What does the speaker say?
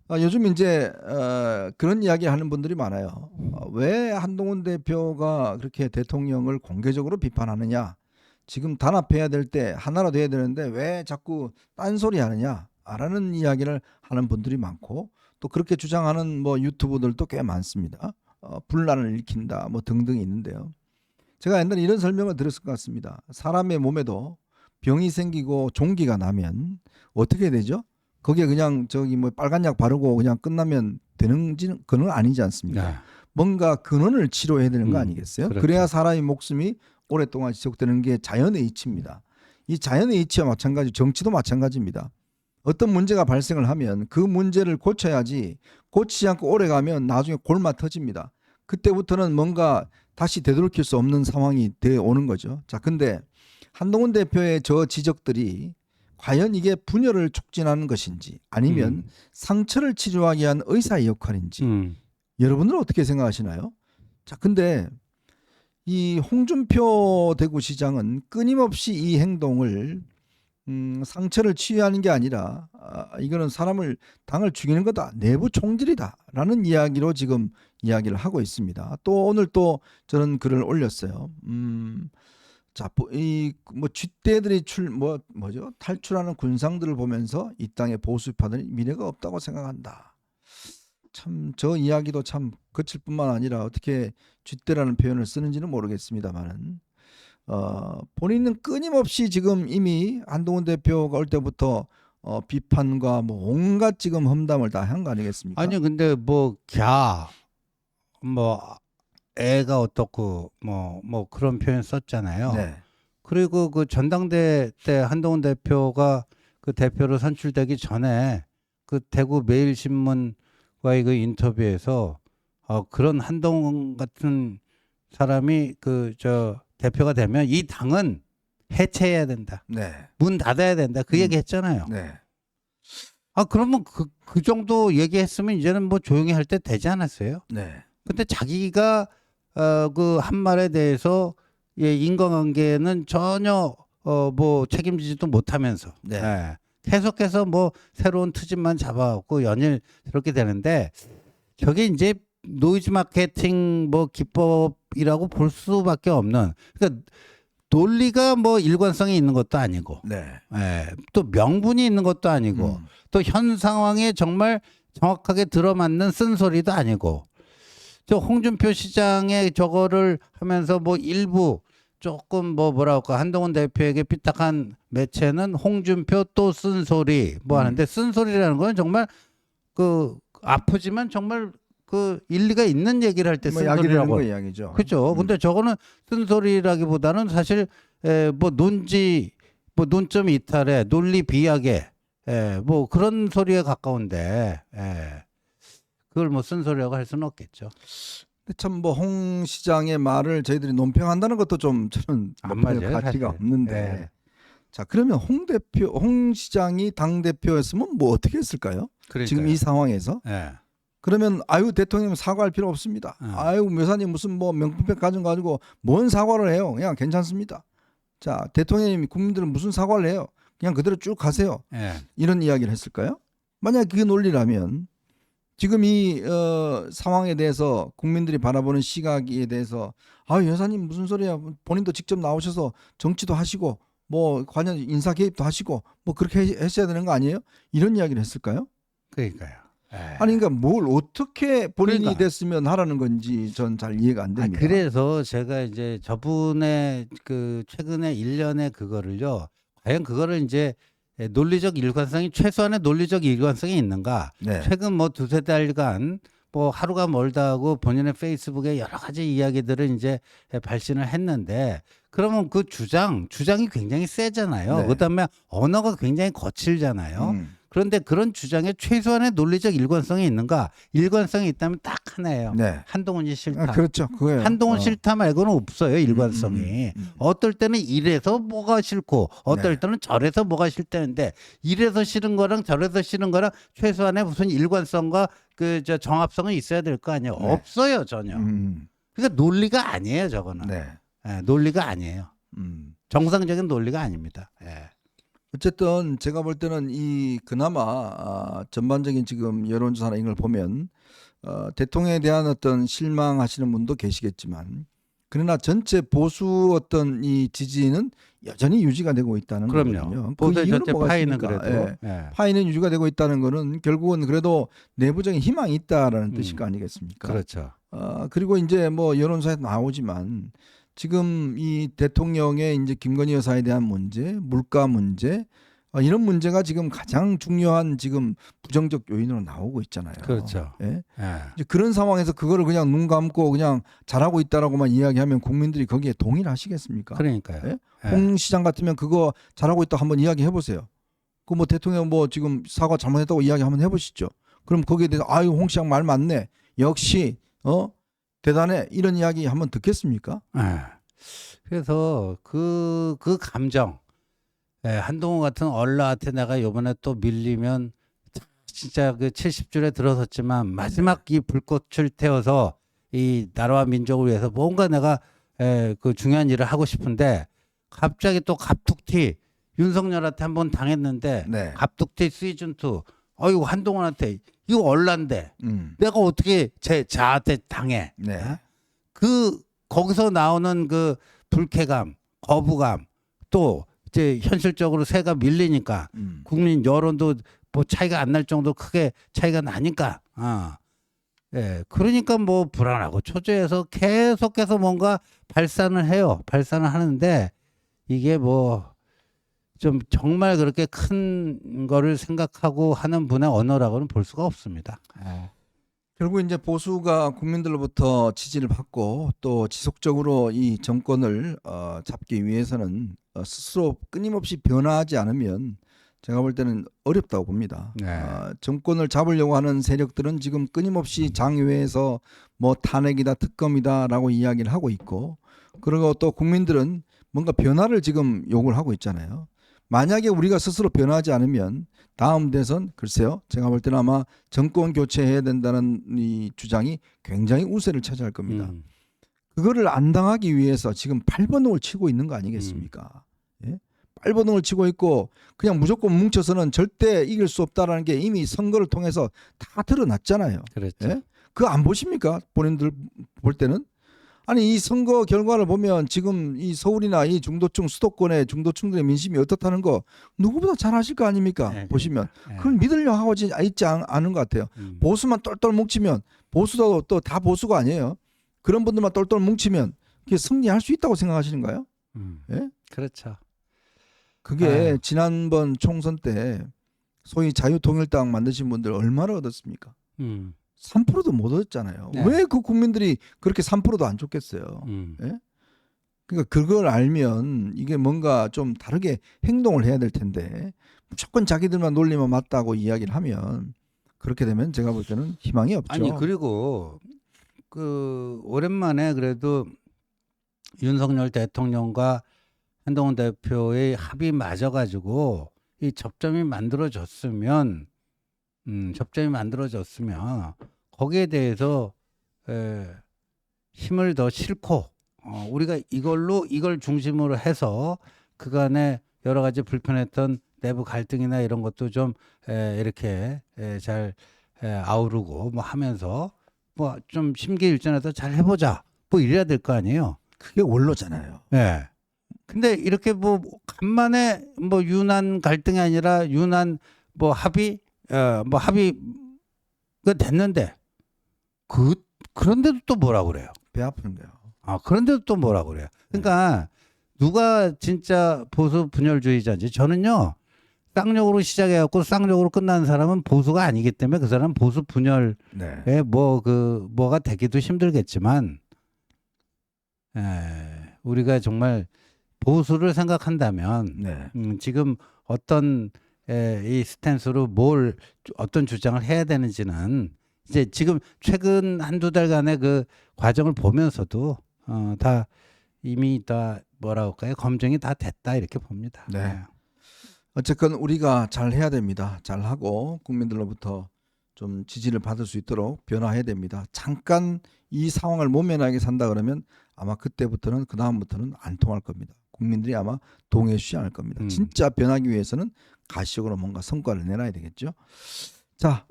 요즘 이제 그런 이야기 하는 분들이 많아요. 왜 한동훈 대표가 그렇게 대통령을 공개적으로 비판하느냐? 지금 단합해야 될 때 하나로 돼야 되는데 왜 자꾸 딴소리 하느냐? 라는 이야기를 하는 분들이 많고 또 그렇게 주장하는 뭐 유튜브들도 꽤 많습니다. 분란을 일으킨다 뭐 등등 있는데요. 제가 옛날에 이런 설명을 드렸을 것 같습니다. 사람의 몸에도 병이 생기고 종기가 나면 어떻게 되죠? 거기에 그냥 저기 뭐 빨간 약 바르고 그냥 끝나면 되는 그는 아니지 않습니까? 네. 뭔가 근원을 치료해야 되는 거 아니겠어요? 그렇죠. 그래야 사람의 목숨이 오랫동안 지속되는 게 자연의 이치입니다. 이 자연의 이치와 마찬가지, 정치도 마찬가지입니다. 어떤 문제가 발생을 하면 그 문제를 고쳐야지, 고치지 않고 오래 가면 나중에 골마 터집니다. 그때부터는 뭔가 다시 되돌이킬 수 없는 상황이 되어 오는 거죠. 자, 근데 한동훈 대표의 저 지적들이 과연 이게 분열을 촉진하는 것인지 아니면 상처를 치료하기 위한 의사의 역할인지 여러분들은 어떻게 생각하시나요? 자, 근데 이 홍준표 대구시장은 끊임없이 이 행동을 상처를 치유하는 게 아니라 이거는 당을 죽이는 거다, 내부 총질이다라는 이야기로 지금 이야기를 하고 있습니다. 또 오늘 또 저는 글을 올렸어요. 자, 이뭐 쥐떼들이 뭐죠? 탈출하는 군상들을 보면서 이 땅의 보수파들이 미래가 없다고 생각한다. 참 저 이야기도 참 거칠 뿐만 아니라 어떻게 쥐떼라는 표현을 쓰는지는 모르겠습니다만은 본인은 끊임없이 지금 이미 한동훈 대표가 올 때부터 비판과 뭐 온갖 지금 험담을 다 한 거 아니겠습니까? 아니 근데 뭐 애가 어떻고 뭐 그런 표현 썼잖아요. 네. 그리고 그 전당대 때 한동훈 대표가 그 대표로 선출되기 전에 그 대구 매일신문과의 그 인터뷰에서 그런 한동훈 같은 사람이 대표가 되면 이 당은 해체해야 된다. 네. 문 닫아야 된다. 그 얘기 했잖아요. 네. 그러면 그 정도 얘기했으면 이제는 뭐 조용히 할 때 되지 않았어요? 네. 근데 자기가 그 한 말에 대해서 인과관계는 전혀 뭐 책임지지도 못하면서 네. 계속해서 뭐 새로운 트집만 잡아갖고 연일스럽게 되는데 저게 이제 노이즈 마케팅 뭐 기법이라고 볼 수밖에 없는, 그러니까 논리가 뭐 일관성이 있는 것도 아니고 네. 또 명분이 있는 것도 아니고 또 현 상황에 정말 정확하게 들어맞는 쓴소리도 아니고, 저 홍준표 시장의 저거를 하면서 뭐 일부 조금 뭐랄까 한동훈 대표에게 삐딱한 매체는 홍준표 또 쓴소리 뭐 하는데, 쓴소리라는 건 정말 그 아프지만 정말 그 일리가 있는 얘기를 할 때 뭐 약이 되는 쓴소리라고. 거 이야기죠. 그렇죠. 근데 저거는 쓴소리라기보다는 사실 뭐 논점 이탈에 논리 비약에 뭐 그런 소리에 가까운데 그걸 뭐 쓴소리라고 할 수는 없겠죠. 참 뭐 홍 시장의 말을 저희들이 논평한다는 것도 좀 저는 안 별 맞아요, 가치가 사실. 없는데. 자, 그러면 홍 시장이 당 대표였으면 뭐 어떻게 했을까요? 지금 이 상황에서. 그러면 대통령 사과할 필요 없습니다. 여사님 무슨 뭐 명품백 가지고 뭔 사과를 해요? 그냥 괜찮습니다. 자, 대통령님이 국민들은 무슨 사과를 해요? 그냥 그대로 쭉 가세요. 이런 이야기를 했을까요? 만약 그게 논리라면 지금 이 상황에 대해서 국민들이 바라보는 시각에 대해서 여사님 무슨 소리야? 본인도 직접 나오셔서 정치도 하시고 뭐 관련 인사 개입도 하시고 뭐 그렇게 했어야 되는 거 아니에요? 이런 이야기를 했을까요? 그러니까요. 아니 그러니까 뭘 어떻게 본인이 그러니까. 됐으면 하라는 건지 전 잘 이해가 안 됩니다. 그래서 제가 이제 저분의 그 최근에 1년의 그거를요, 과연 그거를 이제 논리적 일관성이, 최소한의 논리적 일관성이 있는가? 네. 최근 뭐 두세 달간 뭐 하루가 멀다 하고 본인의 페이스북에 여러 가지 이야기들을 이제 발신을 했는데, 그러면 그 주장이 굉장히 세잖아요. 네. 그다음에 언어가 굉장히 거칠잖아요. 그런데 그런 주장에 최소한의 논리적 일관성이 있는가? 일관성이 있다면 딱 하나예요. 네. 한동훈이 싫다. 그렇죠. 그거예요. 한동훈 싫다 말고는 없어요, 일관성이. 어떨 때는 이래서 뭐가 싫고 어떨 네. 때는 저래서 뭐가 싫다는데, 이래서 싫은 거랑 저래서 싫은 거랑 최소한의 무슨 일관성과 정합성은 있어야 될 거 아니에요. 네. 없어요, 전혀. 그러니까 논리가 아니에요, 저거는. 네. 논리가 아니에요. 음. 정상적인 논리가 아닙니다. 어쨌든 제가 볼 때는 이 그나마 전반적인 지금 여론조사나 이런 걸 보면 대통령에 대한 어떤 실망하시는 분도 계시겠지만 그러나 전체 보수 어떤 이 지지는 여전히 유지가 되고 있다는 거거든요. 그럼요. 그 보수의 이유는 전체 뭐가 파이는 있습니까? 그래도 예. 예. 파이는 유지가 되고 있다는 거는 결국은 그래도 내부적인 희망이 있다라는 뜻일 음. 거 아니겠습니까? 그렇죠. 그리고 이제 뭐 여론조사에 나오지만 지금 이 대통령의 이제 김건희 여사에 대한 문제, 물가 문제, 이런 문제가 지금 가장 중요한 지금 부정적 요인으로 나오고 있잖아요. 그렇죠. 예? 예. 이제 그런 상황에서 그거를 그냥 눈 감고 그냥 잘하고 있다라고만 이야기하면 국민들이 거기에 동의를 하시겠습니까? 그러니까요. 예? 예. 홍 시장 같으면 그거 잘하고 있다 한번 이야기해 보세요. 그 뭐 대통령 뭐 지금 사과 잘못했다고 이야기 한번 해보시죠. 그럼 거기에 대해서 아유 홍 시장 말 맞네. 역시 대단해 이런 이야기 한번 듣겠습니까? 예. 그래서 그 감정, 예, 한동훈 같은 얼라한테 내가 요번에 또 밀리면 진짜 그 70줄에 들어섰지만 마지막 이 불꽃을 태워서 이 나라와 민족을 위해서 뭔가 내가 그 중요한 일을 하고 싶은데 갑자기 또 갑툭튀 윤석열한테 한번 당했는데 네. 갑툭튀 시즌 2 어이구 한동훈한테 이거 얼란데 내가 어떻게 자한테 당해? 네. 어? 그 거기서 나오는 그 불쾌감, 거부감, 또 이제 현실적으로 세가 밀리니까 국민 여론도 뭐 차이가 안 날 정도 크게 차이가 나니까, 예, 그러니까 뭐 불안하고 초조해서 계속해서 뭔가 발산을 해요. 발산을 하는데 이게 뭐 좀 정말 그렇게 큰 거를 생각하고 하는 분의 언어라고는 볼 수가 없습니다. 결국 이제 보수가 국민들로부터 지지를 받고 또 지속적으로 이 정권을 잡기 위해서는 스스로 끊임없이 변화하지 않으면 제가 볼 때는 어렵다고 봅니다. 네. 정권을 잡으려고 하는 세력들은 지금 끊임없이 장외에서 뭐 탄핵이다 특검이다라고 이야기를 하고 있고 그리고 또 국민들은 뭔가 변화를 지금 요구를 하고 있잖아요. 만약에 우리가 스스로 변화하지 않으면 다음 대선 글쎄요. 제가 볼 때는 아마 정권 교체해야 된다는 이 주장이 굉장히 우세를 차지할 겁니다. 그거를 안 당하기 위해서 지금 발버둥을 치고 있는 거 아니겠습니까? 예? 발버둥을 치고 있고 그냥 무조건 뭉쳐서는 절대 이길 수 없다라는 게 이미 선거를 통해서 다 드러났잖아요. 그렇죠. 예? 그거 안 보십니까? 본인들 볼 때는? 아니 이 선거 결과를 보면 지금 이 서울이나 이 중도층 수도권의 중도층들의 민심이 어떻다는 거 누구보다 잘 아실 거 아닙니까? 네, 보시면 네. 그걸 믿으려 하고 있지 않은 것 같아요. 보수만 똘똘 뭉치면 보수도 또 다 보수가 아니에요. 그런 분들만 똘똘 뭉치면 그게 승리할 수 있다고 생각하시는가요? 예? 그렇죠. 그게 아유. 지난번 총선 때 소위 자유통일당 만드신 분들 얼마나 얻었습니까? 3%도 못 얻었잖아요. 네. 왜 그 국민들이 그렇게 3%도 안 줬겠어요? 예? 그러니까 그걸 알면 이게 뭔가 좀 다르게 행동을 해야 될 텐데 무조건 자기들만 논리만 맞다고 이야기를 하면 그렇게 되면 제가 볼 때는 희망이 없죠. 아니 그리고 그 오랜만에 그래도 윤석열 대통령과 한동훈 대표의 합이 맞아가지고 이 접점이 만들어졌으면 거기에 대해서 힘을 더 싣고 우리가 이걸 중심으로 해서 그간에 여러 가지 불편했던 내부 갈등이나 이런 것도 좀 이렇게 잘 아우르고 뭐 하면서 뭐 좀 심기일전에서 잘 해보자 뭐 이래야 될 거 아니에요. 그게 원로잖아요. 예. 근데 이렇게 뭐 간만에 뭐 유난 갈등이 아니라 유난 뭐 합의가 됐는데 그런데도 또 뭐라 그래요? 배 아픈 거예요. 그런데도 또 뭐라 그래요? 그러니까 누가 진짜 보수 분열주의자인지 저는요. 쌍욕으로 시작해갖고 쌍욕으로 끝나는 사람은 보수가 아니기 때문에 그 사람은 보수 분열에 네. 뭐가 되기도 힘들겠지만 우리가 정말 보수를 생각한다면 네. 지금 어떤 이 스탠스로 어떤 주장을 해야 되는지는 이제 지금 최근 한두 달간의 그 과정을 보면서도 다 이미 다 뭐라고 할까요? 검증이 다 됐다 이렇게 봅니다. 네. 어쨌건 우리가 잘 해야 됩니다. 잘하고 국민들로부터 좀 지지를 받을 수 있도록 변화해야 됩니다. 잠깐 이 상황을 모면하게 산다 그러면 아마 그때부터는 그 다음부터는 안 통할 겁니다. 국민들이 아마 동의해주지 않을 겁니다. 음. 진짜 변하기 위해서는 가시적으로 뭔가 성과를 내놔야 되겠죠. 자.